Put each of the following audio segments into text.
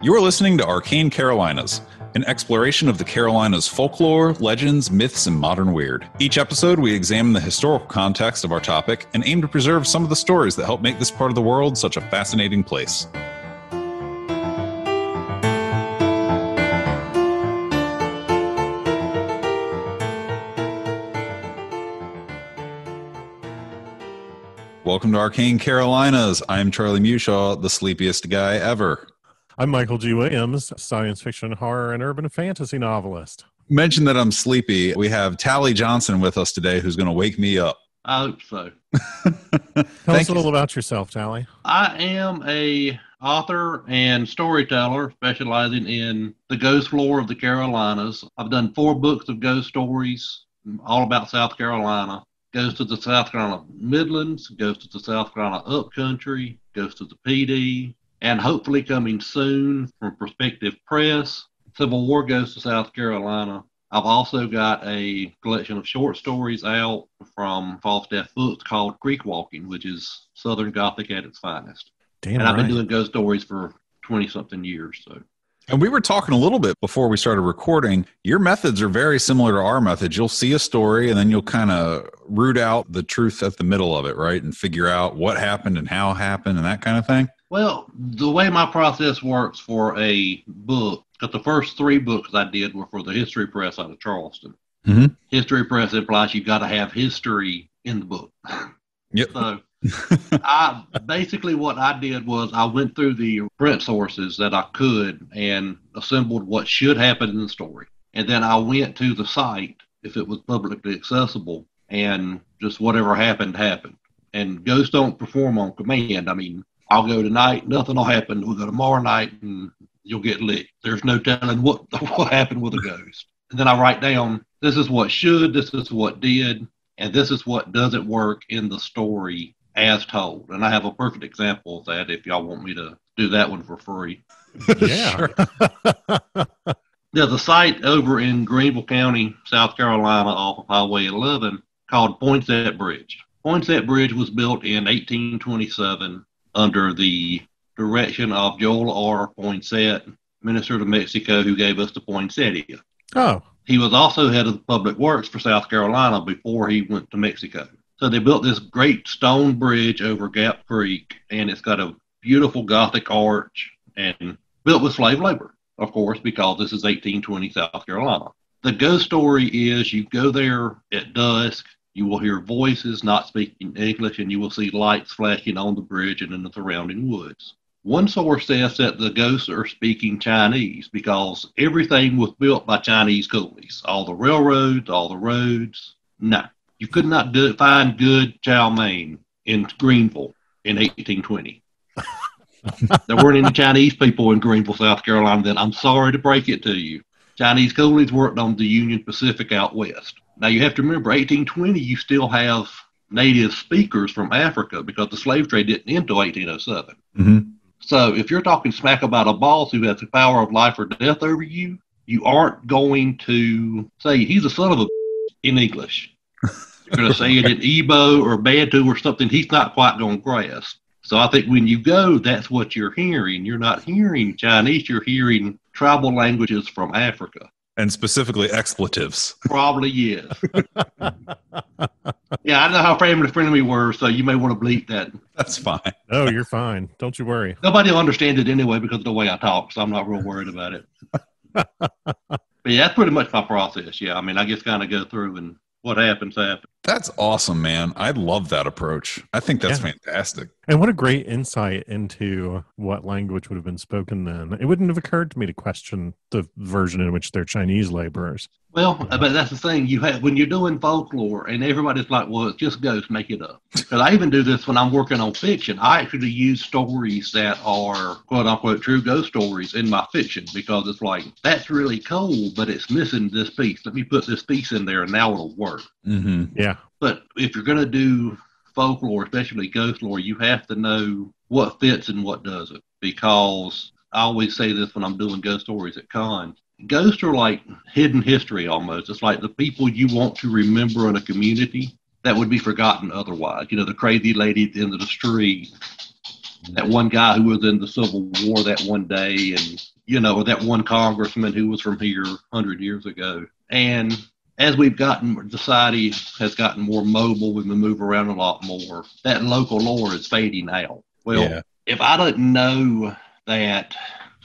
You are listening to Arcane Carolinas, an exploration of the Carolinas' folklore, legends, myths, and modern weird. Each episode, we examine the historical context of our topic and aim to preserve some of the stories that help make this part of the world such a fascinating place. Welcome to Arcane Carolinas. I'm Charlie Mushaw, the sleepiest guy ever. I'm Michael G. Williams, science fiction, horror, and urban fantasy novelist. Mention that I'm sleepy. We have Tally Johnson with us today, who's going to wake me up. I hope so. Tell us a little about yourself, Tally. I am a author and storyteller specializing in the ghost lore of the Carolinas. I've done 4 books of ghost stories, all about South Carolina. Ghost of the South Carolina Midlands, Ghost of the South Carolina Upcountry, Ghost of the PD, and hopefully coming soon from Perspective Press, Civil War Ghost of South Carolina. I've also got a collection of short stories out from Falstaff Books called Creek Walking, which is Southern Gothic at its finest. Damn, and I've been doing ghost stories for 20-something years. So. And we were talking a little bit before we started recording. Your methods are very similar to our methods. You'll see a story and then you'll kind of root out the truth at the middle of it, right? And figure out what happened and how it happened and that kind of thing. Well, the way my process works for a book, because the first 3 books I did were for the History Press out of Charleston. Mm-hmm. History Press implies you've got to have history in the book. Yep. So basically what I did was I went through the print sources that I could and assembled what should happen in the story. And then I went to the site, if it was publicly accessible, and just whatever happened, happened. And ghosts don't perform on command. I mean, I'll go tonight, nothing will happen. We'll go tomorrow night and you'll get licked. There's no telling what happened with a ghost. And then I write down, this is what should, this is what did, and this is what doesn't work in the story as told. And I have a perfect example of that if y'all want me to do that one for free. Yeah. There's a site over in Greenville County, South Carolina, off of Highway 11 called Poinsett Bridge. Poinsett Bridge was built in 1827 under the direction of Joel R. Poinsett, Minister to Mexico, who gave us the poinsettia. Oh. He was also head of the public works for South Carolina before he went to Mexico. So they built this great stone bridge over Gap Creek, and it's got a beautiful Gothic arch and built with slave labor, of course, because this is 1820 South Carolina. The ghost story is you go there at dusk, you will hear voices not speaking English, and you will see lights flashing on the bridge and in the surrounding woods. One source says that the ghosts are speaking Chinese because everything was built by Chinese coolies. All the railroads, all the roads. No, you could not find good chow mein in Greenville in 1820. There weren't any Chinese people in Greenville, South Carolina then. I'm sorry to break it to you. Chinese coolies worked on the Union Pacific out west. Now, you have to remember, 1820, you still have native speakers from Africa because the slave trade didn't end until 1807. Mm-hmm. So if you're talking smack about a boss who has the power of life or death over you, you aren't going to say he's a son of a in English. You're going to say it in Igbo or Bantu or something he's not quite going to grasp. So I think when you go, that's what you're hearing. You're not hearing Chinese, you're hearing tribal languages from Africa. And specifically expletives. Probably, yes. Yeah, I know how family-friendly we were, so you may want to bleep that. That's fine. Oh, you're fine. Don't you worry. Nobody will understand it anyway because of the way I talk, so I'm not real worried about it. But yeah, that's pretty much my process. Yeah, I mean, I just kind of go through and what happens, happens. That's awesome, man. I love that approach. I think that's fantastic. And what a great insight into what language would have been spoken then. It wouldn't have occurred to me to question the version in which they're Chinese laborers. Well, but that's the thing. You have when you're doing folklore and everybody's like, well, it's just ghosts, make it up. Because I even do this when I'm working on fiction. I actually use stories that are, quote unquote, true ghost stories in my fiction because it's like, that's really cool, but it's missing this piece. Let me put this piece in there and now it'll work. Mm-hmm. Yeah. But if you're going to do folklore, especially ghost lore, you have to know what fits and what doesn't. Because I always say this when I'm doing ghost stories at cons. Ghosts are like hidden history almost. It's like the people you want to remember in a community that would be forgotten otherwise. You know, the crazy lady at the end of the street, that one guy who was in the Civil War that one day, and, you know, that one congressman who was from here 100 years ago. And as we've gotten, society has gotten more mobile, we move around a lot more, that local lore is fading out. Well, if I didn't know that,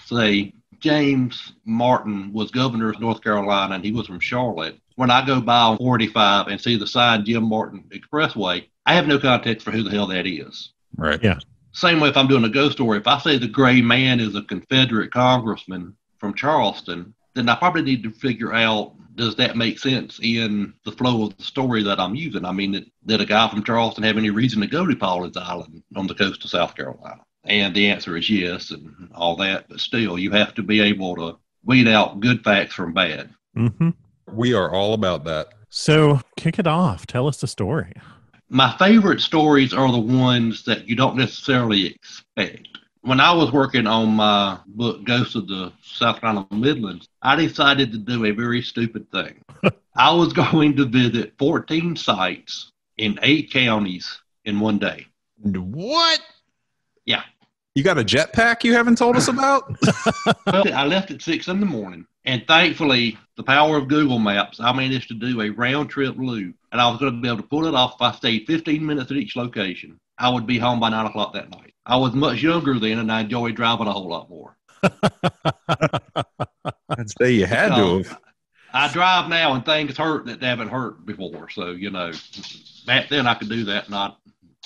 say, James Martin was governor of North Carolina and he was from Charlotte, when I go by on 45 and see the sign Jim Martin Expressway, I have no context for who the hell that is. Right. Yeah. Same way if I'm doing a ghost story, if I say the gray man is a Confederate congressman from Charleston, then I probably need to figure out, does that make sense in the flow of the story that I'm using? I mean, did a guy from Charleston have any reason to go to Paulins Island on the coast of South Carolina? And the answer is yes, and all that. But still, you have to be able to weed out good facts from bad. Mm-hmm. We are all about that. So kick it off. Tell us the story. My favorite stories are the ones that you don't necessarily expect. When I was working on my book, Ghosts of the South Carolina Midlands, I decided to do a very stupid thing. I was going to visit 14 sites in 8 counties in one day. What? Yeah. You got a jetpack you haven't told us about? Well, I left at 6 in the morning, and thankfully, the power of Google Maps, I managed to do a round-trip loop, and I was going to be able to pull it off if I stayed 15 minutes at each location. I would be home by 9 o'clock that night. I was much younger then, and I enjoyed driving a whole lot more. I'd say you had to have. I drive now, and things hurt that haven't hurt before, so, you know, back then I could do that, not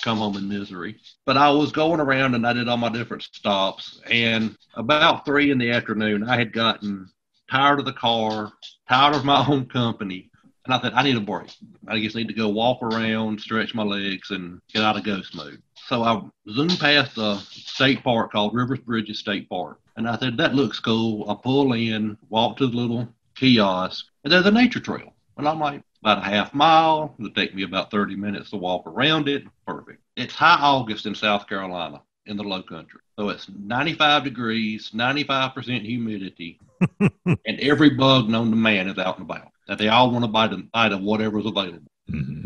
come home in misery. But I was going around and I did all my different stops, and about 3 in the afternoon, I had gotten tired of the car, tired of my own company, and I thought, I need a break. I just need to go walk around, stretch my legs, and get out of ghost mode. So I zoomed past a state park called Rivers Bridges State Park, and I said, that looks cool. I pull in, walk to the little kiosk, and there's a nature trail. And I'm like, about a half mile. It'll take me about 30 minutes to walk around it. Perfect. It's high August in South Carolina in the low country. So it's 95 degrees, 95% humidity, and every bug known to man is out and about. That they all want to bite of whatever's available,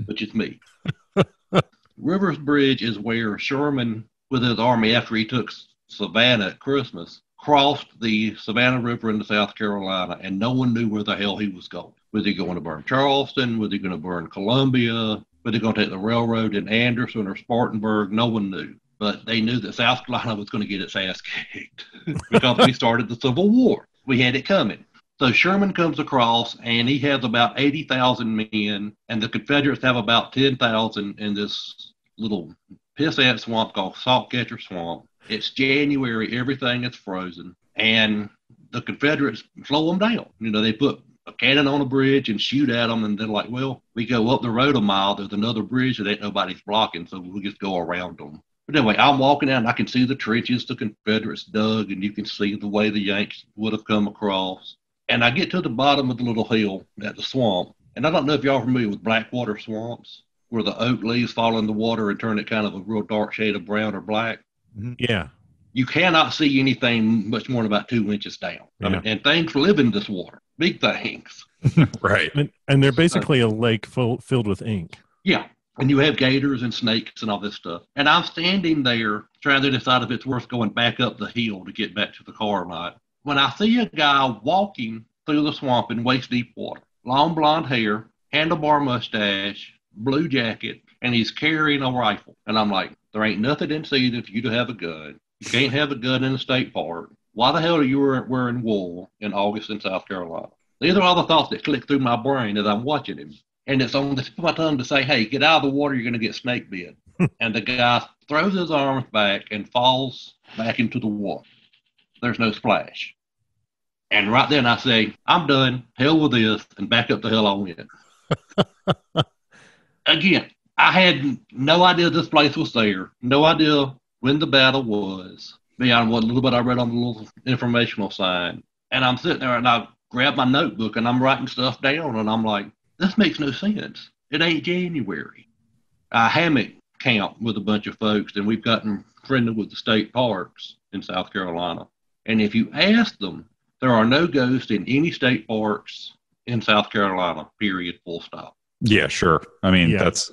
which is me. Rivers Bridge is where Sherman, with his army after he took Savannah at Christmas, crossed the Savannah River into South Carolina, and no one knew where the hell he was going. Was he going to burn Charleston? Was he going to burn Columbia? Was he going to take the railroad in Anderson or Spartanburg? No one knew. But they knew that South Carolina was going to get its ass kicked because we started the Civil War. We had it coming. So Sherman comes across, and he has about 80,000 men, and the Confederates have about 10,000 in this little pissant swamp called Saltcatcher Swamp. It's January, everything is frozen, and the Confederates slow them down. You know, they put a cannon on a bridge and shoot at them, and they're like, well, we go up the road a mile, there's another bridge that ain't nobody's blocking, so we'll just go around them. But anyway, I'm walking out, and I can see the trenches the Confederates dug, and you can see the way the Yanks would have come across. And I get to the bottom of the little hill at the swamp, and I don't know if y'all are familiar with blackwater swamps, where the oak leaves fall in the water and turn it kind of a real dark shade of brown or black. Yeah. You cannot see anything much more than about 2 inches down. I mean, and things live in this water, big things. Right. And they're basically a lake filled with ink. Yeah. And you have gators and snakes and all this stuff. And I'm standing there trying to decide if it's worth going back up the hill to get back to the car or not, when I see a guy walking through the swamp in waist-deep water, long blonde hair, handlebar mustache, blue jacket, and he's carrying a rifle. And I'm like, there ain't nothing incentive for you to have a gun. You can't have a gun in a state park. Why the hell are you wearing wool in August in South Carolina? These are all the thoughts that click through my brain as I'm watching him. And it's on the tip of my tongue to say, hey, get out of the water, you're going to get snake bit. And the guy throws his arms back and falls back into the water. There's no splash. And right then I say, I'm done. Hell with this. And back up the hell I went. Again, I had no idea this place was there. No idea when the battle was, beyond what little bit I read on the little informational sign. And I'm sitting there and I grab my notebook and I'm writing stuff down. And I'm like, this makes no sense. It ain't January. I hammock camp with a bunch of folks, and we've gotten friendly with the state parks in South Carolina. And if you ask them, there are no ghosts in any state parks in South Carolina, period, full stop. Yeah, sure. I mean, that's...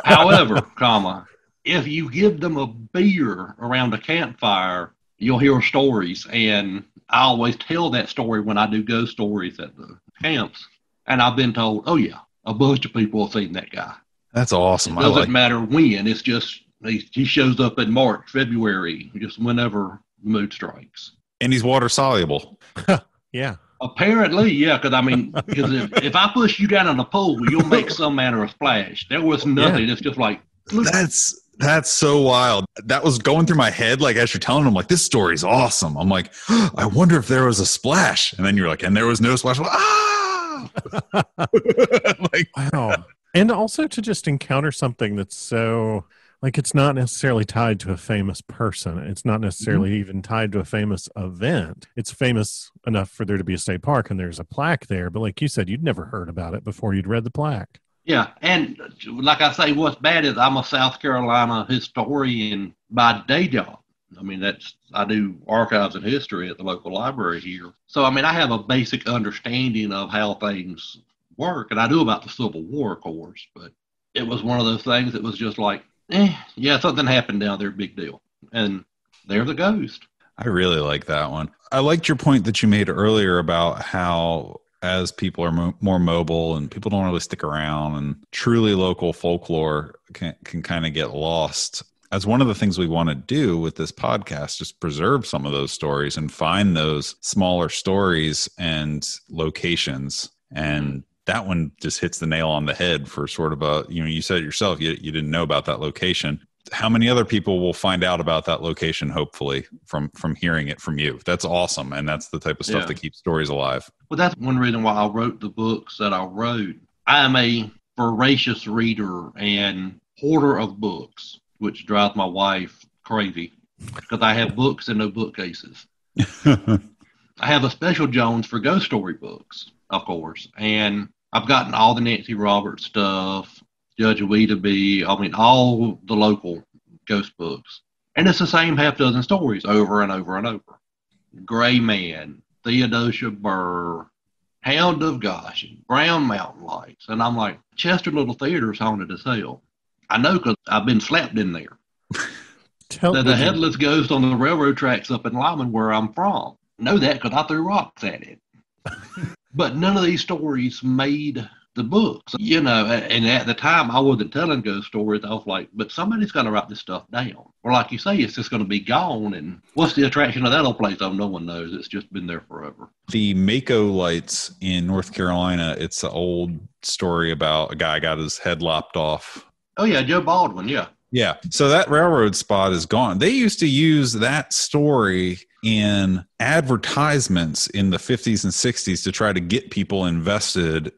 However, comma, if you give them a beer around a campfire, you'll hear stories. And I always tell that story when I do ghost stories at the camps. And I've been told, oh, yeah, a bunch of people have seen that guy. That's awesome. It doesn't matter when. It's just he shows up in March, February, just whenever the mood strikes. And he's water soluble. Yeah. Apparently, yeah, because if I push you down in a pool, you'll make some manner of splash. There was nothing. Yeah. It's just like, look. That's so wild. That was going through my head, like as you're telling them, like, this story's awesome. I'm like, I wonder if there was a splash. And then you're like, and there was no splash. Like, like, wow. And also to just encounter something that's so, like, it's not necessarily tied to a famous person. It's not necessarily even tied to a famous event. It's famous enough for there to be a state park and there's a plaque there. But like you said, you'd never heard about it before you'd read the plaque. Yeah. And like I say, what's bad is I'm a South Carolina historian by day job. I mean, I do archives and history at the local library here. So, I mean, I have a basic understanding of how things work. And I knew about the Civil War, of course. But it was one of those things that was just like, yeah, something happened down there, big deal. And there's a ghost. I really like that one. I liked your point that you made earlier about how as people are more mobile and people don't really stick around and truly local folklore can kind of get lost. As one of the things we want to do with this podcast, just preserve some of those stories and find those smaller stories and locations. And that one just hits the nail on the head for sort of a, you said it yourself, you didn't know about that location. How many other people will find out about that location, hopefully, from hearing it from you? That's awesome. And that's the type of stuff that keeps stories alive. Well, that's one reason why I wrote the books that I wrote. I am a voracious reader and hoarder of books, which drives my wife crazy because I have books and no bookcases. I have a special Jones for ghost story books, of course. And I've gotten all the Nancy Roberts stuff, Judge Weetabee, I mean, all the local ghost books. And it's the same half dozen stories over and over and over. Gray Man, Theodosia Burr, Hound of Gosh, Brown Mountain Lights. And I'm like, Chester Little Theater's haunted as hell. I know because I've been slapped in there. The headless ghost on the railroad tracks up in Lyman, where I'm from. Know that because I threw rocks at it. But none of these stories made the books, and at the time I wasn't telling ghost stories. I was like, but somebody's got to write this stuff down. Or like you say, it's just going to be gone. And what's the attraction of that old place? Oh, no one knows. It's just been there forever. The Mako lights in North Carolina, it's an old story about a guy got his head lopped off. Oh, yeah, Joe Baldwin, yeah. Yeah, so that railroad spot is gone. They used to use that story in advertisements in the 50s and 60s to try to get people invested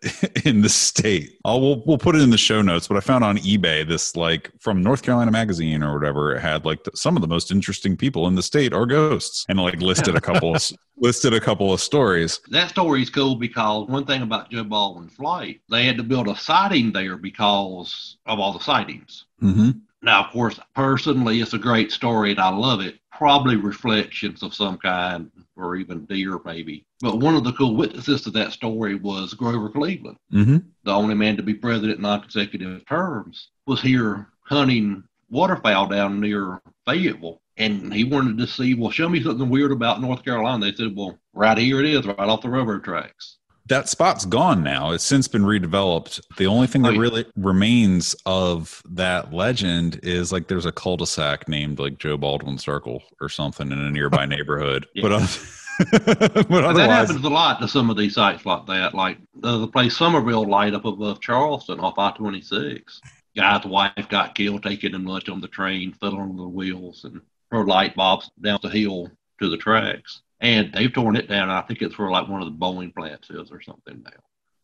in the state. We'll put it in the show notes, but I found on eBay this, like, from North Carolina Magazine or whatever. It had like some of the most interesting people in the state are ghosts, and like listed a couple of stories. That story is cool because one thing about Joe Baldwin's flight, they had to build a siding there because of all the sightings. Mm-hmm. Now, of course, personally, it's a great story and I love it. Probably reflections of some kind, or even deer, maybe. But one of the cool witnesses to that story was Grover Cleveland. Mm-hmm. The only man to be president in non-consecutive terms, was here hunting waterfowl down near Fayetteville. And he wanted to see, well, show me something weird about North Carolina. They said, well, right here it is, right off the railroad tracks. That spot's gone now. It's since been redeveloped. The only thing that really remains of that legend is like there's a cul-de-sac named like Joe Baldwin Circle or something in a nearby neighborhood. Yeah. But otherwise, that happens a lot to some of these sites like that. Like the place Somerville Light up above Charleston off I-26. Guy's wife got killed taking him lunch on the train, fell on the wheels, and her light bobs down the hill to the tracks. And they've torn it down. I think it's where like one of the Boeing plants is or something now.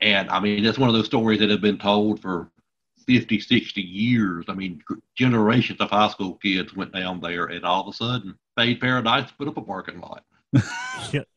And I mean, it's one of those stories that have been told for 50, 60 years. I mean, generations of high school kids went down there and all of a sudden Fade Paradise put up a parking lot.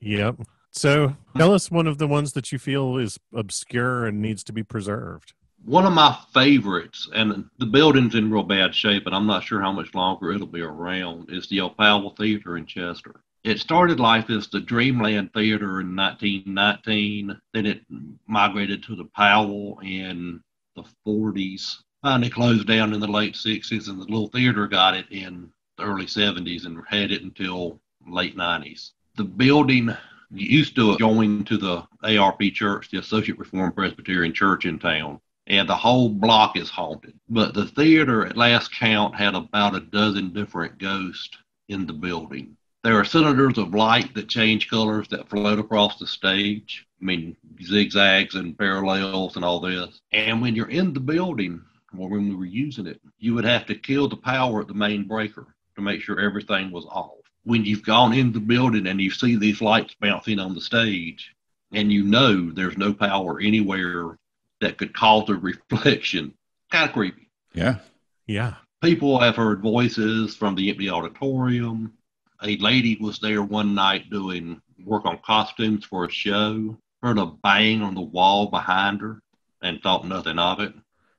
Yep. So tell us one of the ones that you feel is obscure and needs to be preserved. One of my favorites, and the building's in real bad shape, and I'm not sure how much longer it'll be around, is the El Powell Theater in Chester. It started life as the Dreamland Theater in 1919. Then it migrated to the Powell in the 40s. Finally closed down in the late 60s, and the little theater got it in the early 70s and had it until late 90s. The building used to join to the ARP Church, the Associate Reformed Presbyterian Church in town, and the whole block is haunted. But the theater, at last count, had about a dozen different ghosts in the building. There are cylinders of light that change colors that float across the stage. I mean, zigzags and parallels and all this. And when you're in the building, or when we were using it, you would have to kill the power at the main breaker to make sure everything was off. When you've gone in the building and you see these lights bouncing on the stage, and you know there's no power anywhere that could cause a reflection, kind of creepy. Yeah. Yeah. People have heard voices from the empty auditorium. A lady was there one night doing work on costumes for a show, heard a bang on the wall behind her and thought nothing of it.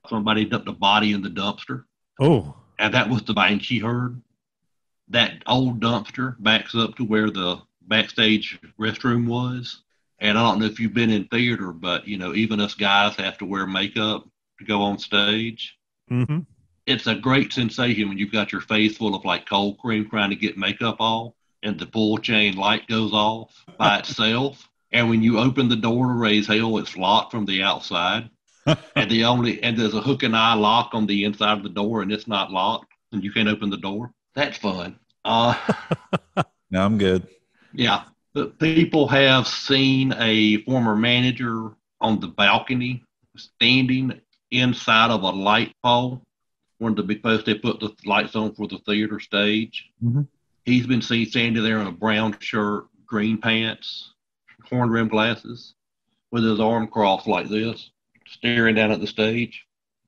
Somebody dumped a body in the dumpster. Oh. And that was the bang she heard. That old dumpster backs up to where the backstage restroom was. And I don't know if you've been in theater, but, you know, even us guys have to wear makeup to go on stage. Mm-hmm. It's a great sensation when you've got your face full of like cold cream trying to get makeup off and the pull chain light goes off by itself. And when you open the door to raise hell, it's locked from the outside. and there's a hook and eye lock on the inside of the door and it's not locked and you can't open the door. That's fun. No, I'm good. Yeah. But people have seen a former manager on the balcony standing inside of a light pole. One of the big posts they put the lights on for the theater stage. Mm-hmm. He's been seen standing there in a brown shirt, green pants, horn rimmed glasses, with his arm crossed like this, staring down at the stage,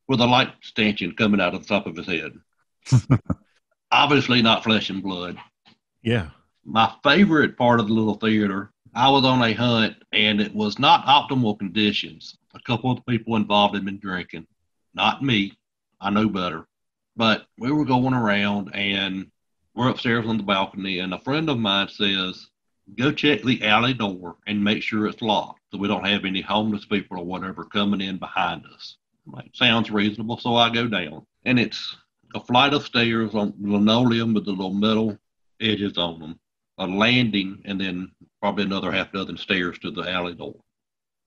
with a light stanchion coming out of the top of his head. Obviously not flesh and blood. Yeah. My favorite part of the little theater, I was on a hunt, and it was not optimal conditions. A couple of the people involved had been drinking. Not me. I know better. But we were going around, and we're upstairs on the balcony, and a friend of mine says, go check the alley door and make sure it's locked so we don't have any homeless people or whatever coming in behind us. I'm like, sounds reasonable, so I go down. And it's a flight of stairs on linoleum with the little metal edges on them, a landing, and then probably another half dozen stairs to the alley door.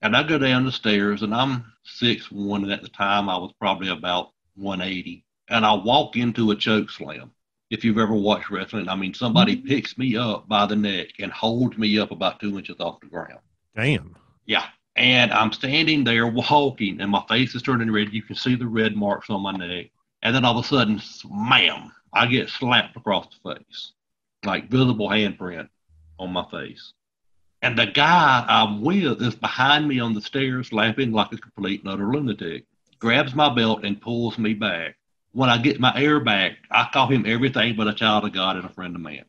And I go down the stairs, and I'm 6'1", and at the time I was probably about 180. And I walk into a choke slam. If you've ever watched wrestling, I mean, somebody picks me up by the neck and holds me up about 2 inches off the ground. Damn. Yeah. And I'm standing there walking, and my face is turning red. You can see the red marks on my neck. And then all of a sudden, smack, I get slapped across the face, like visible handprint on my face. And the guy I'm with is behind me on the stairs, laughing like a complete and utter lunatic, grabs my belt and pulls me back. When I get my air back, I call him everything but a child of God and a friend of man.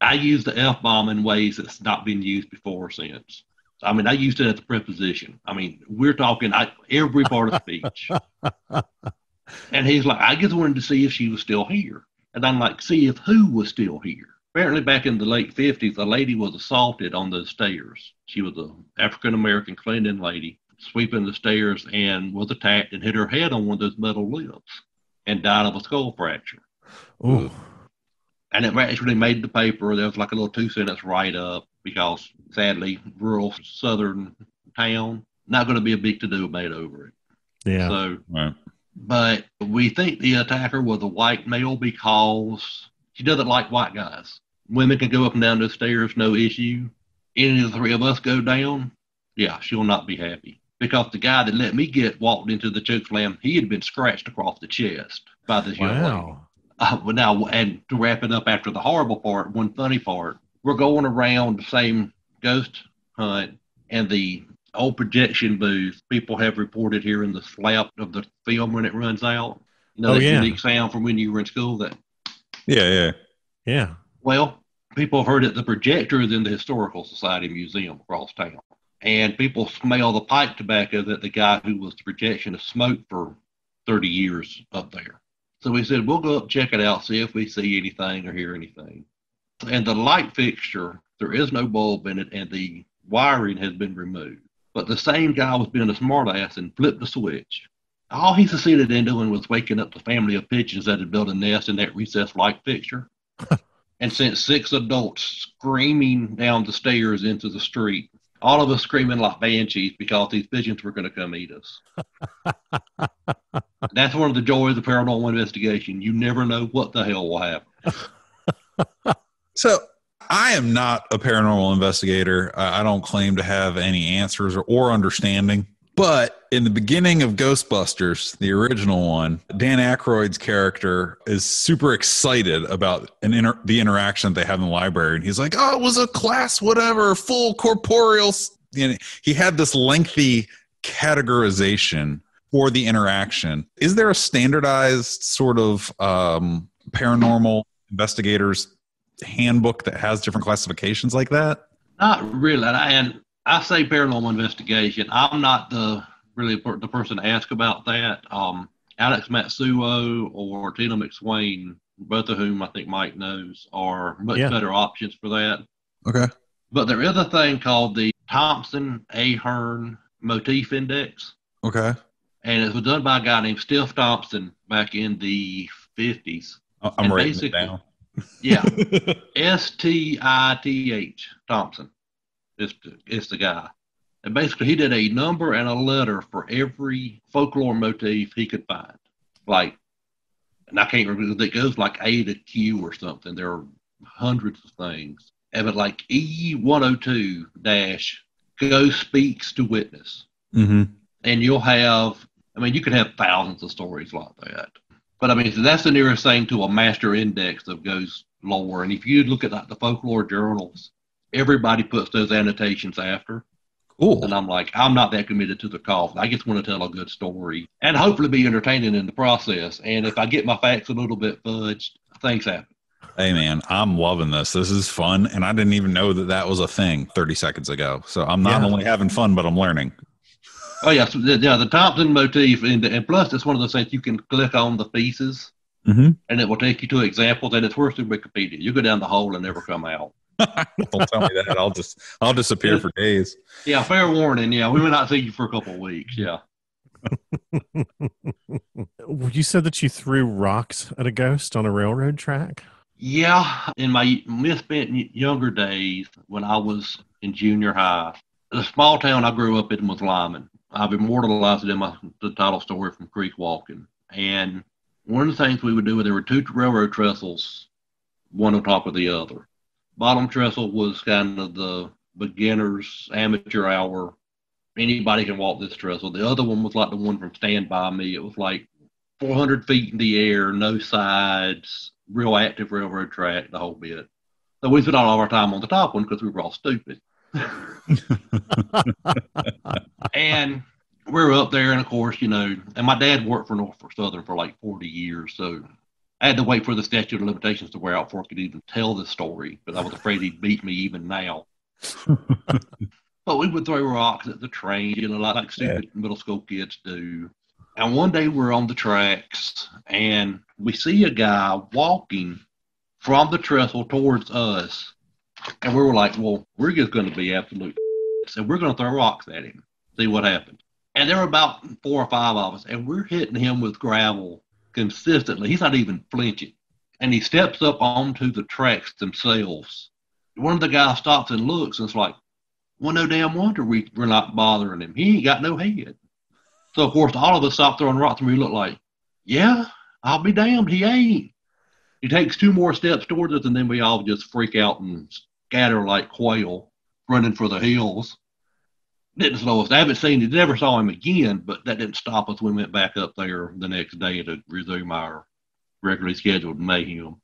I use the F-bomb in ways that's not been used before or since. I mean, I used it as a preposition. I mean, we're talking every part of speech. And he's like, I just wanted to see if she was still here. And I'm like, see if who was still here. Apparently back in the late 50s, a lady was assaulted on the stairs. She was an African-American cleaning lady sweeping the stairs and was attacked and hit her head on one of those metal lips and died of a skull fracture. Ooh. And it actually made the paper. There was like a little 2-sentence write-up because, sadly, rural southern town, not going to be a big to-do made over it. Yeah. So, right. But we think the attacker was a white male because she doesn't like white guys. Women can go up and down those stairs, no issue. Any of the three of us go down, yeah, she'll not be happy. Because the guy that let me get walked into the choke slam, he had been scratched across the chest by this young lady. But now, and to wrap it up after the horrible part, one funny part, we're going around the same ghost hunt, and the old projection booth, people have reported hearing the slap of the film when it runs out. You know, that unique sound from when you were in school. That. Yeah. Well, people have heard that the projector is in the Historical Society Museum across town. And people smell the pipe tobacco that the guy who was the projection has smoked for 30 years up there. So we said, we'll go up, check it out, see if we see anything or hear anything. And the light fixture, there is no bulb in it, and the wiring has been removed. But the same guy was being a smartass and flipped the switch. All he succeeded in doing was waking up the family of pigeons that had built a nest in that recessed light fixture and sent 6 adults screaming down the stairs into the street. All of us screaming like banshees because these pigeons were going to come eat us. That's one of the joys of paranormal investigation. You never know what the hell will happen. So I am not a paranormal investigator. I don't claim to have any answers or understanding. But in the beginning of Ghostbusters, the original one, Dan Aykroyd's character is super excited about the interaction that they have in the library. And he's like, oh, it was a class, whatever, full corporeal. He had this lengthy categorization for the interaction. Is there a standardized sort of paranormal investigators handbook that has different classifications like that? Not really. And I say paranormal investigation. I'm not the person to ask about that. Alex Matsuo or Tina McSwain, both of whom I think Mike knows, are much better options for that. Okay. But there is a thing called the Thompson-Ahern Motif Index. Okay. And it was done by a guy named Steph Thompson back in the 50s. I'm writing it down. Yeah. Stith Thompson. It's the guy. And basically, he did a number and a letter for every folklore motif he could find. Like, and I can't remember, it goes like A to Q or something. There are hundreds of things. And but like E102 Ghost Speaks to Witness. Mm-hmm. And you'll have, you could have thousands of stories like that. But so that's the nearest thing to a master index of ghost lore. And if you look at like the folklore journals, everybody puts those annotations after. Cool. And I'm like, I'm not that committed to the cause. I just want to tell a good story and hopefully be entertaining in the process. And if I get my facts a little bit fudged, things happen. Hey, man, I'm loving this. This is fun. And I didn't even know that was a thing 30 seconds ago. So I'm not only having fun, but I'm learning. Oh, yeah. So, the Thompson motif. And plus, it's one of those things you can click on the pieces and it will take you to examples. And it's worse than Wikipedia. You go down the hole and never come out. Don't tell me that. I'll disappear for days. Yeah, fair warning. Yeah, we may not see you for a couple of weeks. Yeah. You said that you threw rocks at a ghost on a railroad track? Yeah, in my misspent younger days when I was in junior high, the small town I grew up in was Lyman. I've immortalized it in the title story from Creek Walking. And one of the things we would do, there were 2 railroad trestles, one on top of the other. Bottom trestle was kind of the beginner's amateur hour. Anybody can walk this trestle. The other one was like the one from Stand By Me. It was like 400 feet in the air, no sides, real active railroad track, the whole bit. So we spent all of our time on the top one because we were all stupid. And we were up there, and of course, and my dad worked for Norfolk Southern for like 40 years, so I had to wait for the statute of limitations to wear out before I could even tell the story, but I was afraid he'd beat me even now. But we would throw rocks at the train, like stupid middle school kids do. And one day we're on the tracks, and we see a guy walking from the trestle towards us. And we were like, well, we're just going to be absolute so we're going to throw rocks at him, see what happens. And there were about 4 or 5 of us, and we're hitting him with gravel consistently. He's not even flinching. And he steps up onto the tracks themselves. One of the guys stops and looks, and it's like, well, no damn wonder we're not bothering him. He ain't got no head. So, of course, all of us stop throwing rocks, and we look like, yeah, I'll be damned, he ain't. He takes 2 more steps towards us, and then we all just freak out and scatter like quail running for the hills. Didn't slow us. I haven't seen it, never saw him again, but that didn't stop us. We went back up there the next day to resume our regularly scheduled mayhem.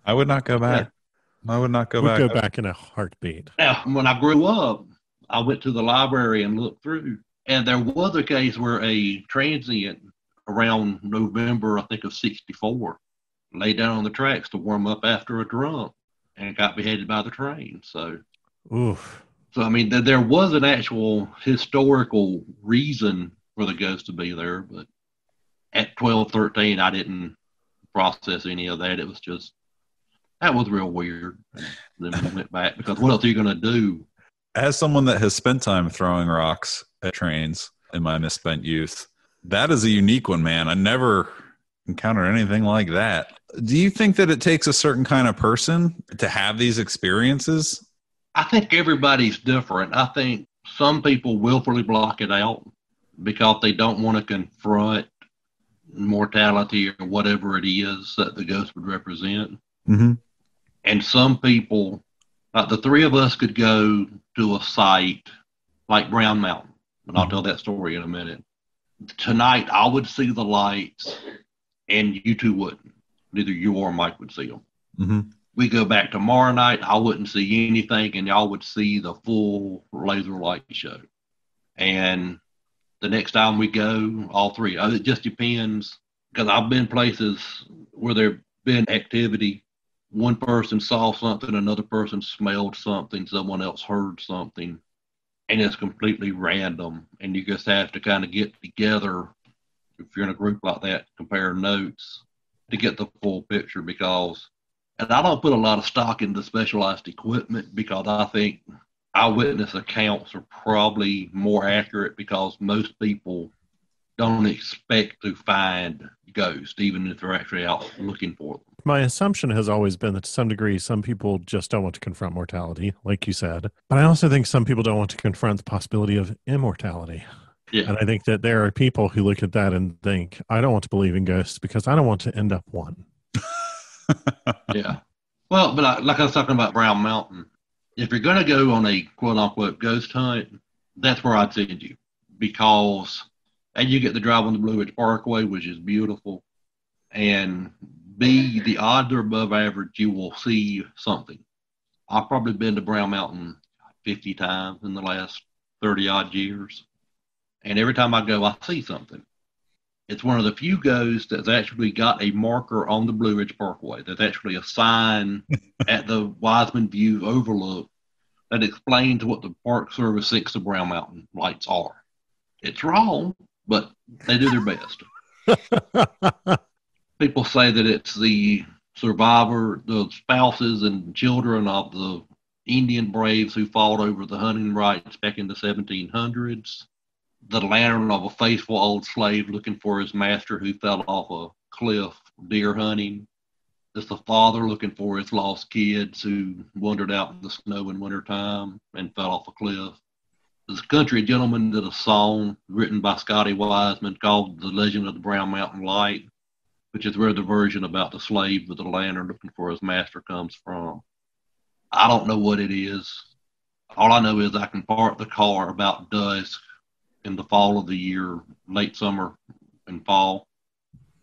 I would not go back. I would not go back. We'd go back in a heartbeat. Now, when I grew up, I went to the library and looked through, and there was a case where a transient around November, I think, of 64, lay down on the tracks to warm up after a drunk and got beheaded by the train. So, oof. So, there was an actual historical reason for the ghost to be there, but at 12, 13, I didn't process any of that. It was just, that was real weird. And then we went back because what else are you going to do? As someone that has spent time throwing rocks at trains in my misspent youth, that is a unique one, man. I never encountered anything like that. Do you think that it takes a certain kind of person to have these experiences? I think everybody's different. I think some people willfully block it out because they don't want to confront mortality or whatever it is that the ghost would represent. Mm-hmm. And some people, like the three of us, could go to a site like Brown Mountain, and I'll tell that story in a minute. Tonight, I would see the lights, and you two wouldn't. Neither you or Mike would see them. Mm-hmm. We go back tomorrow night, I wouldn't see anything, and y'all would see the full laser light show. And the next time we go, all three. It just depends, because I've been places where there's been activity. One person saw something, another person smelled something, someone else heard something, and it's completely random. And you just have to kind of get together, if you're in a group like that, compare notes to get the full picture. Because, and I don't put a lot of stock into specialized equipment, because I think eyewitness accounts are probably more accurate, because most people don't expect to find ghosts, even if they're actually out looking for them. My assumption has always been that to some degree, some people just don't want to confront mortality, like you said. But I also think some people don't want to confront the possibility of immortality. Yeah. And I think that there are people who look at that and think, I don't want to believe in ghosts because I don't want to end up one. Yeah. Well, but like I was talking about Brown Mountain, if you're going to go on a quote-unquote ghost hunt, that's where I'd send you. Because, and you get to drive on the Blue Ridge Parkway, which is beautiful, and B, the odds are above average you will see something. I've probably been to Brown Mountain 50 times in the last 30-odd years, and every time I go, I see something. It's one of the few ghosts that's actually got a marker on the Blue Ridge Parkway. There's actually a sign at the Wiseman View Overlook that explains what the Park Service thinks the Brown Mountain lights are. It's wrong, but they do their best. People say that it's the the spouses and children of the Indian braves who fought over the hunting rights back in the 1700s. The lantern of a faithful old slave looking for his master who fell off a cliff deer hunting. It's the father looking for his lost kids who wandered out in the snow in wintertime and fell off a cliff. This country gentleman did a song written by Scotty Wiseman called The Legend of the Brown Mountain Light, which is where the version about the slave with the lantern looking for his master comes from. I don't know what it is. All I know is I can park the car about dusk in the fall of the year, late summer and fall.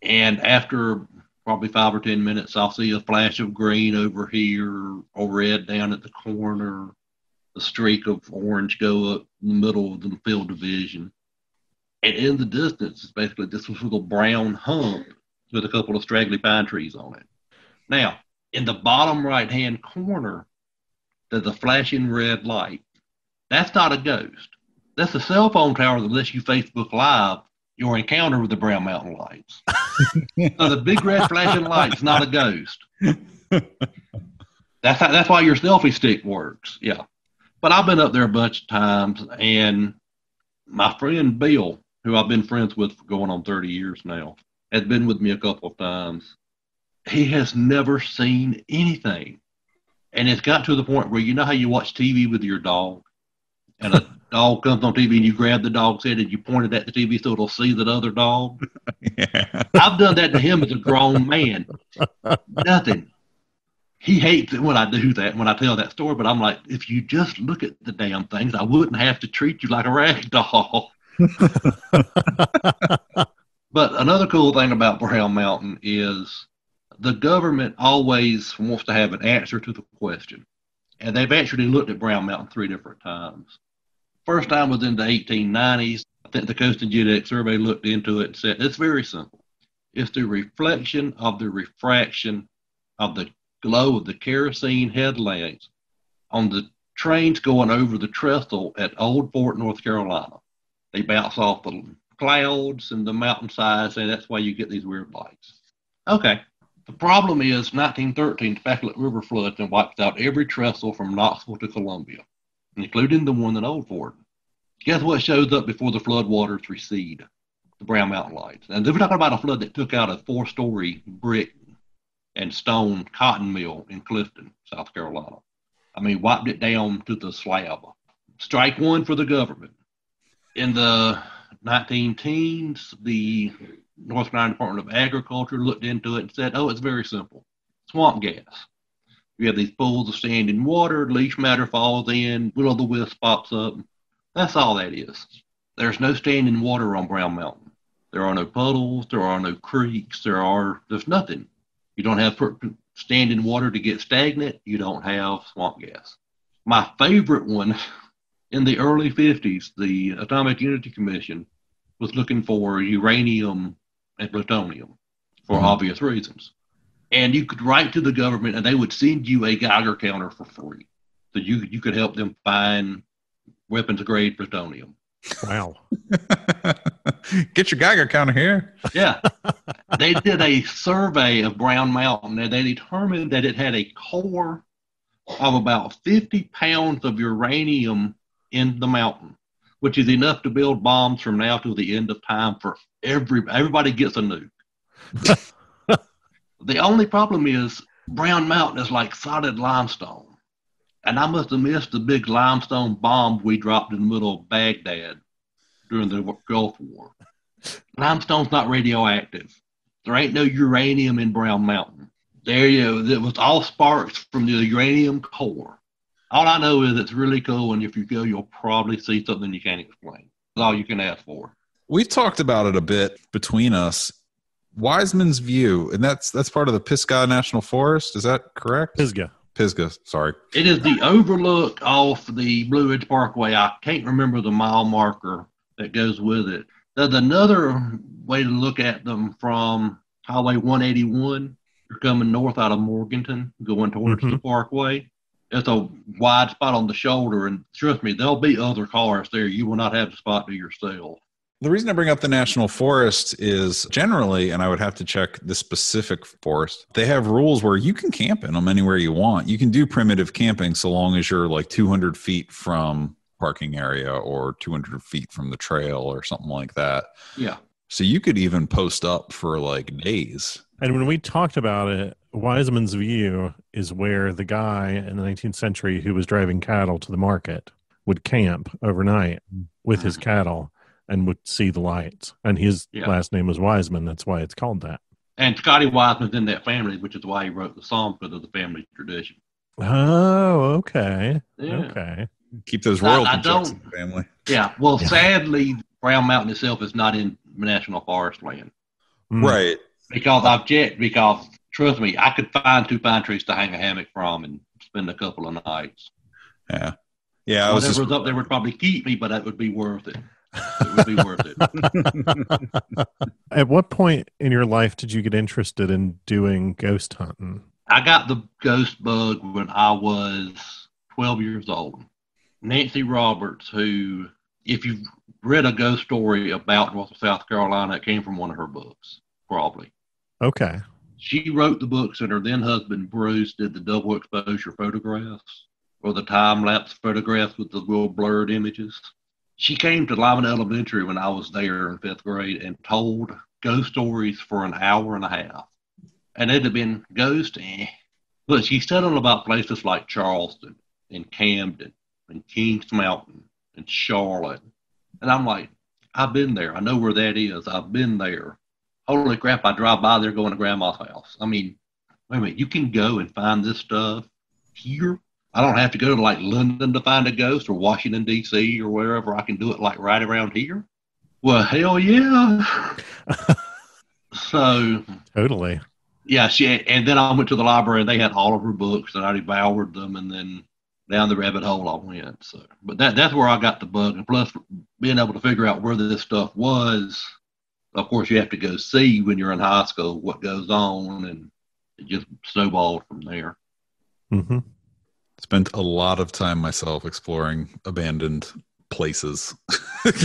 And after probably 5 or 10 minutes, I'll see a flash of green over here or red down at the corner, a streak of orange go up in the middle of the field division. And in the distance, it's basically this little brown hump with a couple of straggly pine trees on it. Now, in the bottom right-hand corner, there's a flashing red light. That's not a ghost. That's a cell phone tower that lets you Facebook Live your encounter with the Brown Mountain lights. So the big red flashing light's not a ghost. That's why your selfie stick works. Yeah. But I've been up there a bunch of times, and my friend Bill, who I've been friends with for going on 30 years now, has been with me a couple of times. He has never seen anything. And it's got to the point where, you know how you watch TV with your dog, and a dog comes on TV and you grab the dog's head and you point it at the TV so it'll see that other dog? Yeah. I've done that to him as a grown man. Nothing. He hates it when I do that, when I tell that story, but I'm like, if you just look at the damn things, I wouldn't have to treat you like a rag doll. But another cool thing about Brown Mountain is the government always wants to have an answer to the question. And they've actually looked at Brown Mountain 3 different times. First time was in the 1890s. I think the Coast and Geodetic Survey looked into it and said, it's very simple. It's the reflection of the refraction of the glow of the kerosene headlamps on the trains going over the trestle at Old Fort, North Carolina. They bounce off the clouds and the mountainsides, and that's why you get these weird lights. Okay. The problem is 1913, the Packlet River floods and wiped out every trestle from Knoxville to Columbia. including the one in Old Fort. Guess what shows up before the floodwaters recede? The Brown Mountain Lights. And we're talking about a flood that took out a 4-story brick and stone cotton mill in Clifton, South Carolina. I mean, wiped it down to the slab. Strike one for the government. In the 1910s, the North Carolina Department of Agriculture looked into it and said, oh, it's very simple. Swamp gas. You have these pools of standing water, leach matter falls in, will-o'-the-wisp pops up. That's all that is. There's no standing water on Brown Mountain. There are no puddles, there are no creeks, there's nothing. You don't have standing water to get stagnant, you don't have swamp gas. My favorite one, in the early 50s, the Atomic Energy Commission was looking for uranium and plutonium for obvious reasons. And you could write to the government and they would send you a Geiger counter for free. So you could help them find weapons grade plutonium. Wow. Get your Geiger counter here. Yeah. They did a survey of Brown Mountain and they determined that it had a core of about 50 pounds of uranium in the mountain, which is enough to build bombs from now to the end of time for everybody gets a nuke. The only problem is Brown Mountain is like solid limestone. And I must have missed the big limestone bomb we dropped in the middle of Baghdad during the Gulf War. Limestone's not radioactive. There ain't no uranium in Brown Mountain. It was all sparks from the uranium core. All I know is it's really cool, and if you go, you'll probably see something you can't explain. That's all you can ask for. We've talked about it a bit between us. Wiseman's View, and that's part of the Pisgah National Forest. Is that correct? Pisgah, sorry. It is the overlook off the Blue Ridge Parkway. I can't remember the mile marker that goes with it. There's another way to look at them from Highway 181. You're coming north out of Morganton, going towards the Parkway. It's a wide spot on the shoulder, and trust me, there'll be other cars there. You will not have the spot to yourself. The reason I bring up the National Forest is generally, and I would have to check the specific forest, they have rules where you can camp in them anywhere you want. You can do primitive camping so long as you're like 200 feet from parking area or 200 feet from the trail or something like that. Yeah. So you could even post up for like days. And when we talked about it, Wiseman's View is where the guy in the 19th century who was driving cattle to the market would camp overnight with his cattle and would see the lights. And his last name was Wiseman. That's why it's called that. And Scotty Wiseman's in that family, which is why he wrote the song, because of the family tradition. Oh, okay. Yeah. Okay. Keep those royalty checks in the family. Yeah. Well, sadly, Brown Mountain itself is not in National Forest land. Right. Because I've checked, because trust me, I could find 2 pine trees to hang a hammock from and spend a couple of nights. Yeah. Yeah. Whatever was up there would probably keep me, but that would be worth it. It would be worth it. At what point in your life did you get interested in doing ghost hunting? I got the ghost bug when I was 12 years old. Nancy Roberts, who, if you've read a ghost story about North South Carolina, it came from one of her books, probably. Okay. She wrote the books, and her then husband Bruce did the double exposure photographs, or the time-lapse photographs with the real blurred images. She came to Lyman Elementary when I was there in 5th grade and told ghost stories for an hour and a half. And it had been ghost, but she settled about places like Charleston and Camden and Kings Mountain and Charlotte. And I'm like, I've been there. I know where that is. I've been there. Holy crap, I drive by there going to Grandma's house. I mean, wait a minute, you can go and find this stuff here? I don't have to go to like London to find a ghost or Washington, D.C. or wherever. I can do it like right around here. Well, hell yeah. So. Totally. Yeah. And then I went to the library and they had all of her books and I devoured them, and then down the rabbit hole I went. So, but that's where I got the bug. And plus being able to figure out where this stuff was, of course you have to go see when you're in high school what goes on, and it just snowballed from there. Mm-hmm. Spent a lot of time myself exploring abandoned places.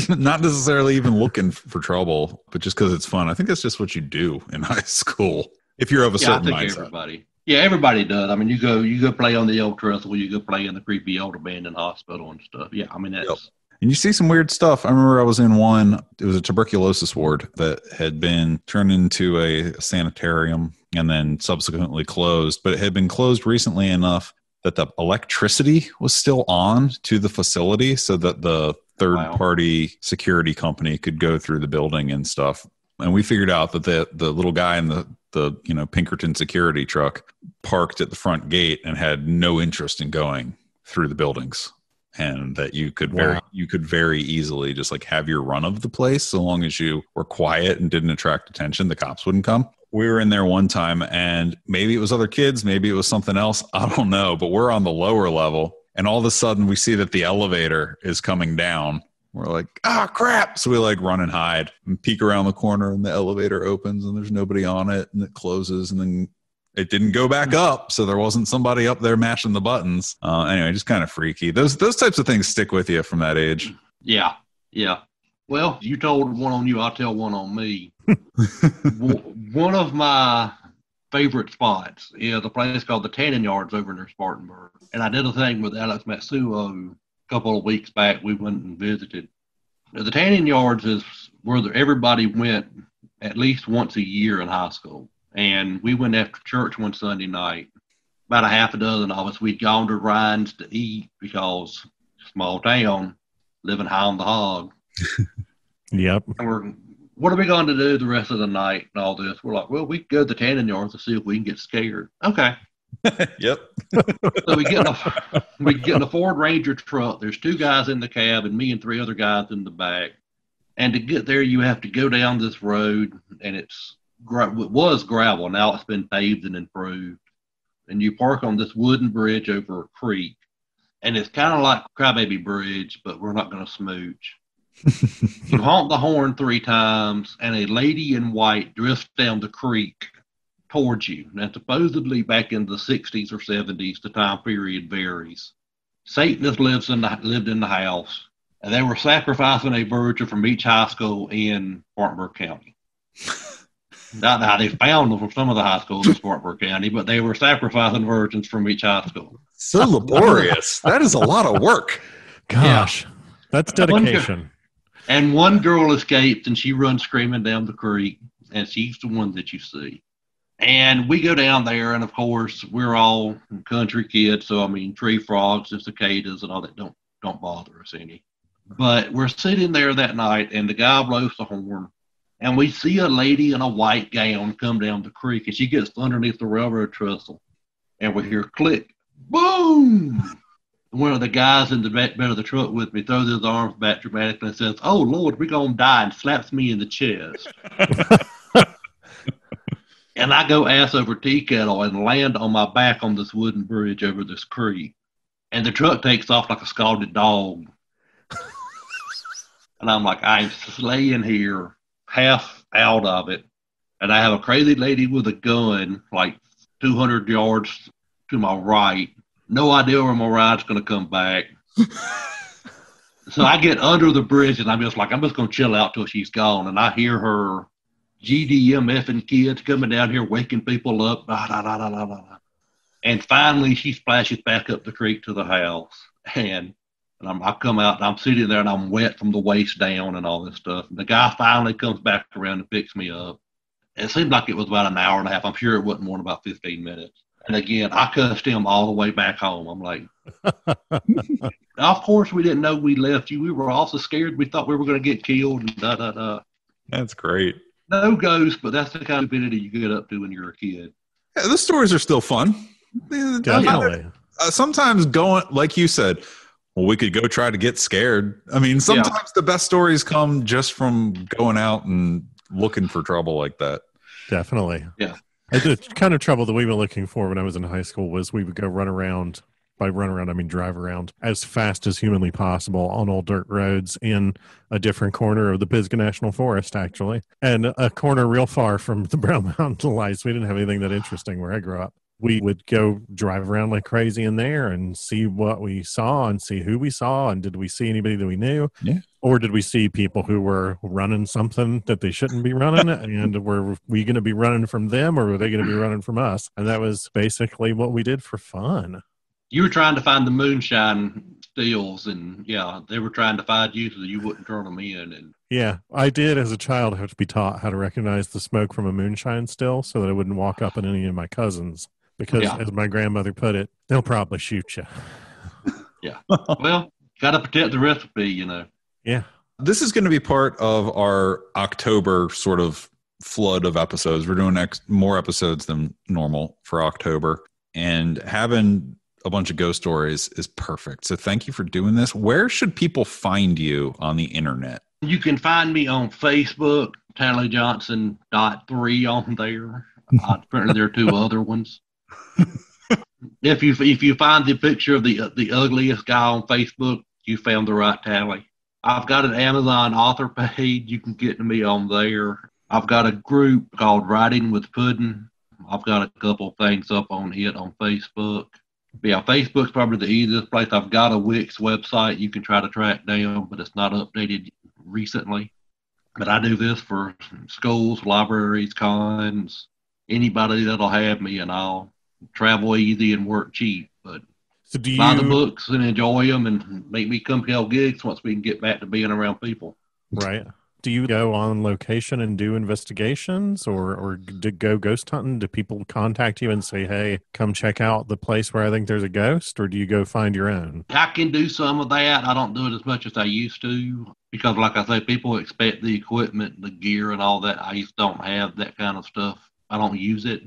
Not necessarily even looking for trouble, but just because it's fun. I think that's just what you do in high school if you're of a certain mindset. Everybody. Yeah, everybody does. I mean, you go play on the old trestle, you go play in the creepy old abandoned hospital and stuff. Yeah, I mean that's. Yep. And you see some weird stuff. I remember I was in one, it was a tuberculosis ward that had been turned into a sanitarium and then subsequently closed, but it had been closed recently enough that the electricity was still on to the facility so that the third-party security company could go through the building and stuff. And we figured out that the little guy in the Pinkerton security truck parked at the front gate and had no interest in going through the buildings. And that you could very easily just like have your run of the place so long as you were quiet and didn't attract attention, the cops wouldn't come. We were in there one time and maybe it was other kids, maybe it was something else. I don't know, but we're on the lower level and all of a sudden we see that the elevator is coming down. We're like, crap. So we like run and hide and peek around the corner and the elevator opens and there's nobody on it and it closes and then it didn't go back up, so there wasn't somebody up there mashing the buttons. Anyway, just kind of freaky. Those types of things stick with you from that age. Yeah. Well, you told one on you, I'll tell one on me. One of my favorite spots is a place called the Tanning Yards over near Spartanburg. And I did a thing with Alex Matsuo a couple of weeks back. We went and visited. Now, the Tanning Yards is where everybody went at least once a year in high school. And we went after church one Sunday night. About a half a dozen of us. We'd gone to Ryan's to eat because small town, living high on the hog. Yep. And what are we going to do the rest of the night and all this? We're like, well, we could go to the Tanning Yards to see if we can get scared. Okay. Yep. So we get in a Ford Ranger truck. There's 2 guys in the cab and me and 3 other guys in the back. And to get there, you have to go down this road, and it was gravel. Now it's been paved and improved. And you park on this wooden bridge over a creek. And it's kind of like Crybaby Bridge, but we're not going to smooch. You honk the horn 3 times, and a lady in white drifts down the creek towards you. Now, supposedly back in the 60s or 70s, the time period varies. Satanists lived in the house, and they were sacrificing a virgin from each high school in Spartanburg County. Now, they found them from some of the high schools in Spartanburg County, but they were sacrificing virgins from each high school. So laborious. That is a lot of work. Gosh, that's dedication. And one girl escaped, and she runs screaming down the creek, and she's the one that you see. And we go down there, and of course, we're all country kids, so I mean, tree frogs and cicadas and all that don't bother us any. But we're sitting there that night, and the guy blows the horn. And we see a lady in a white gown come down the creek, and she gets underneath the railroad trestle. And we hear click, boom! One of the guys in the back bed of the truck with me throws his arms back dramatically and says, "Oh, Lord, we're going to die," and slaps me in the chest. And I go ass over tea kettle and land on my back on this wooden bridge over this creek. And the truck takes off like a scalded dog. And I'm like, I'm laying here, half out of it, and I have a crazy lady with a gun like 200 yards to my right. No idea where my ride's going to come back. So I get under the bridge, and I'm just going to chill out till she's gone. And I hear her GDMFing kids coming down here, waking people up. Blah, blah, blah, blah, blah. And finally, she splashes back up the creek to the house. And I come out, and I'm sitting there, and I'm wet from the waist down and all this stuff. And the guy finally comes back around and picks me up. And it seemed like it was about an hour and a half. I'm sure it wasn't more than about 15 minutes. And again, I cussed him all the way back home. I'm like, of course, we didn't know we left you. We were also scared. We thought we were going to get killed. And da, da, da. That's great. No ghosts, but that's the kind of ability you get up to when you're a kid. Yeah, the stories are still fun. Definitely. Sometimes going, like you said, well, we could go try to get scared. I mean, sometimes the best stories come just from going out and looking for trouble like that. Definitely. Yeah. The kind of trouble that we were looking for when I was in high school was we would go run around. By run around, I mean drive around as fast as humanly possible on old dirt roads in a different corner of the Pisgah National Forest, actually, and a corner real far from the Brown Mountain lights. We didn't have anything that interesting where I grew up. We would go drive around like crazy in there and see what we saw and see who we saw. And did we see anybody that we knew? Yeah. Or did we see people who were running something that they shouldn't be running? And were we going to be running from them, or were they going to be running from us? And that was basically what we did for fun. You were trying to find the moonshine stills, and yeah, they were trying to find you so that you wouldn't turn them in. And yeah, I did as a child have to be taught how to recognize the smoke from a moonshine still so that I wouldn't walk up on any of my cousins. Because, as my grandmother put it, they'll probably shoot you. Yeah. Well, got to protect the recipe, you know. Yeah. This is going to be part of our October sort of flood of episodes. We're doing more episodes than normal for October. And having a bunch of ghost stories is perfect. So thank you for doing this. Where should people find you on the internet? You can find me on Facebook, TallyJohnson.3 on there. Apparently there are 2 other ones. If you find the picture of the ugliest guy on Facebook, you found the right Tally. I've got an Amazon author page. You can get to me on there. I've got a group called Writing with Puddin'. I've got a couple things up on it on Facebook. But yeah, Facebook's probably the easiest place. I've got a Wix website you can try to track down, but it's not updated recently. But I do this for schools, libraries, cons, anybody that'll have me, and I'll travel easy and work cheap, but so buy the books and enjoy them and make me come to gigs once we can get back to being around people. Right. Do you go on location and do investigations or go ghost hunting? Do people contact you and say, hey, come check out the place where I think there's a ghost, or do you go find your own? I can do some of that. I don't do it as much as I used to because, like I say, people expect the equipment, the gear and all that. I just don't have that kind of stuff. I don't use it.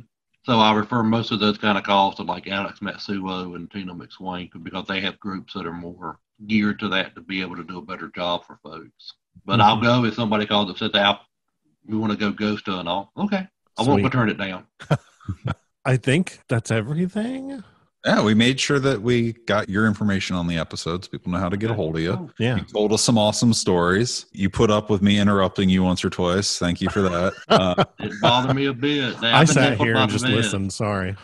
So I refer most of those kind of calls to like Alex Matsuo and Tina McSwain because they have groups that are more geared to that to be able to do a better job for folks. But I'll go if somebody calls and says, we want to go ghost hunting. Okay. I won't turn it down. I think that's everything. Yeah, we made sure that we got your information on the episodes. People know how to get a hold of you. Yeah. You told us some awesome stories. You put up with me interrupting you once or twice. Thank you for that. It bothered me a bit. I sat here and just listened. Sorry.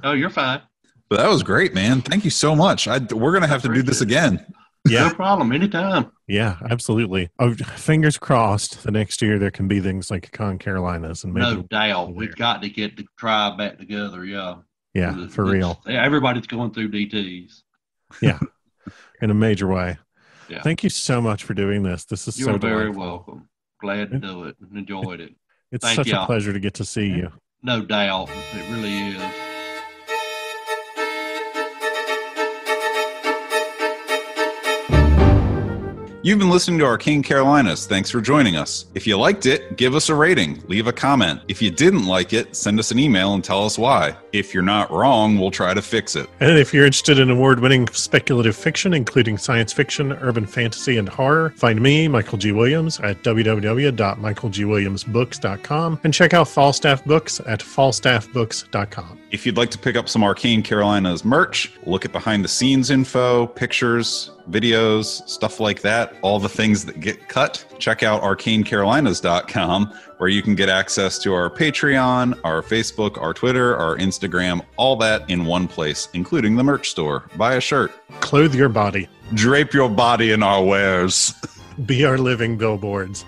Oh, you're fine. But that was great, man. Thank you so much. We're going to have to do this again. Yeah. No problem. Anytime. Yeah, absolutely. Oh, fingers crossed the next year there can be things like Arcane-Carolinas. And maybe no doubt. We've got to get the tribe back together. Yeah. Yeah, for real. Everybody's going through DTs. Yeah, in a major way. Yeah. Thank you so much for doing this. This is You're so very delightful. welcome. Glad to do it and enjoyed it. It's such a pleasure to get to see you. No doubt. It really is. You've been listening to Arcane Carolinas. Thanks for joining us. If you liked it, give us a rating, leave a comment. If you didn't like it, send us an email and tell us why. If you're not wrong, we'll try to fix it. And if you're interested in award-winning speculative fiction, including science fiction, urban fantasy, and horror, find me, Michael G. Williams, at www.michaelgwilliamsbooks.com and check out Falstaff Books at falstaffbooks.com. If you'd like to pick up some Arcane Carolinas merch, look at behind-the-scenes info, pictures, videos, stuff like that, all the things that get cut, check out arcanecarolinas.com, where you can get access to our Patreon, our Facebook, our Twitter, our Instagram, all that in one place, including the merch store. Buy a shirt. Clothe your body. Drape your body in our wares. Be our living billboards.